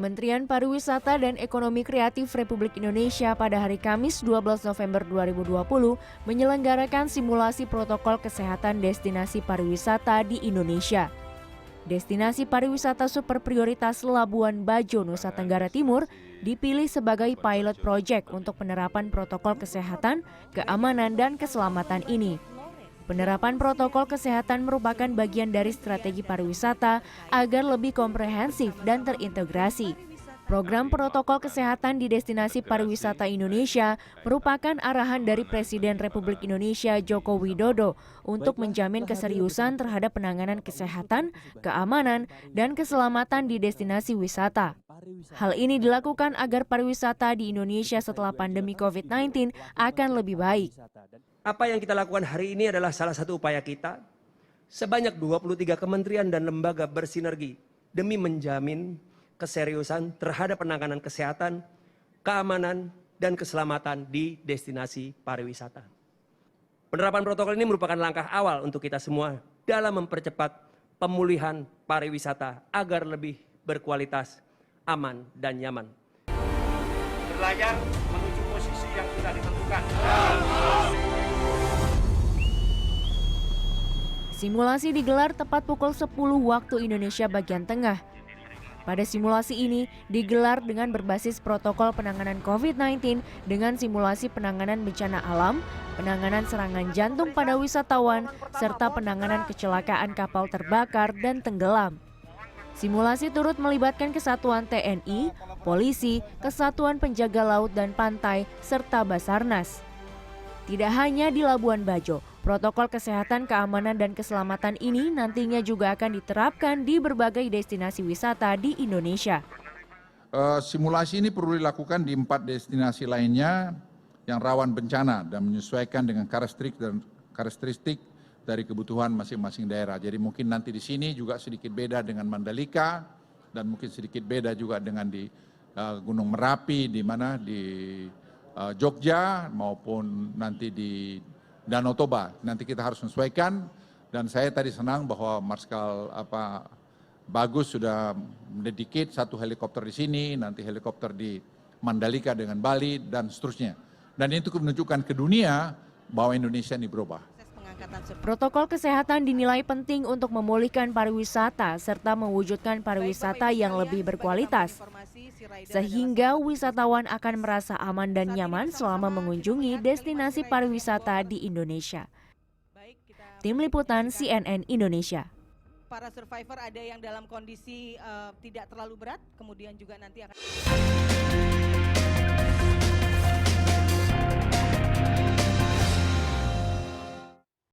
Kementerian Pariwisata dan Ekonomi Kreatif Republik Indonesia pada hari Kamis 12 November 2020 menyelenggarakan simulasi protokol kesehatan destinasi pariwisata di Indonesia. Destinasi pariwisata super prioritas Labuan Bajo, Nusa Tenggara Timur dipilih sebagai pilot project untuk penerapan protokol kesehatan, keamanan, dan keselamatan ini. Penerapan protokol kesehatan merupakan bagian dari strategi pariwisata agar lebih komprehensif dan terintegrasi. Program protokol kesehatan di destinasi pariwisata Indonesia merupakan arahan dari Presiden Republik Indonesia Joko Widodo untuk menjamin keseriusan terhadap penanganan kesehatan, keamanan, dan keselamatan di destinasi wisata. Hal ini dilakukan agar pariwisata di Indonesia setelah pandemi COVID-19 akan lebih baik. Apa yang kita lakukan hari ini adalah salah satu upaya kita. Sebanyak 23 kementerian dan lembaga bersinergi demi menjamin keseriusan terhadap penanganan kesehatan, keamanan, dan keselamatan di destinasi pariwisata. Penerapan protokol ini merupakan langkah awal untuk kita semua dalam mempercepat pemulihan pariwisata agar lebih berkualitas, aman, dan nyaman. Berlayar menuju posisi yang sudah ditentukan. Simulasi digelar tepat pukul 10 waktu Indonesia bagian tengah. Pada simulasi ini digelar dengan berbasis protokol penanganan COVID-19 dengan simulasi penanganan bencana alam, penanganan serangan jantung pada wisatawan, serta penanganan kecelakaan kapal terbakar dan tenggelam. Simulasi turut melibatkan kesatuan TNI, polisi, kesatuan penjaga laut dan pantai, serta Basarnas. Tidak hanya di Labuan Bajo, protokol kesehatan, keamanan, dan keselamatan ini nantinya juga akan diterapkan di berbagai destinasi wisata di Indonesia. Simulasi ini perlu dilakukan di 4 destinasi lainnya yang rawan bencana dan menyesuaikan dengan karakteristik dari kebutuhan masing-masing daerah. Jadi mungkin nanti di sini juga sedikit beda dengan Mandalika dan mungkin sedikit beda juga dengan di Gunung Merapi, di mana di Jogja maupun nanti di Danau Toba. Nanti kita harus menyesuaikan, dan saya tadi senang bahwa Marskal Bagus sudah mendedicate 1 helikopter di sini, nanti helikopter di Mandalika dengan Bali dan seterusnya. Dan itu menunjukkan ke dunia bahwa Indonesia ini berubah. Protokol kesehatan dinilai penting untuk memulihkan pariwisata serta mewujudkan pariwisata yang lebih berkualitas, sehingga wisatawan akan merasa aman dan nyaman selama mengunjungi destinasi pariwisata di Indonesia. Tim Liputan CNN Indonesia. Para survivor ada yang dalam kondisi tidak terlalu berat, kemudian juga nanti akan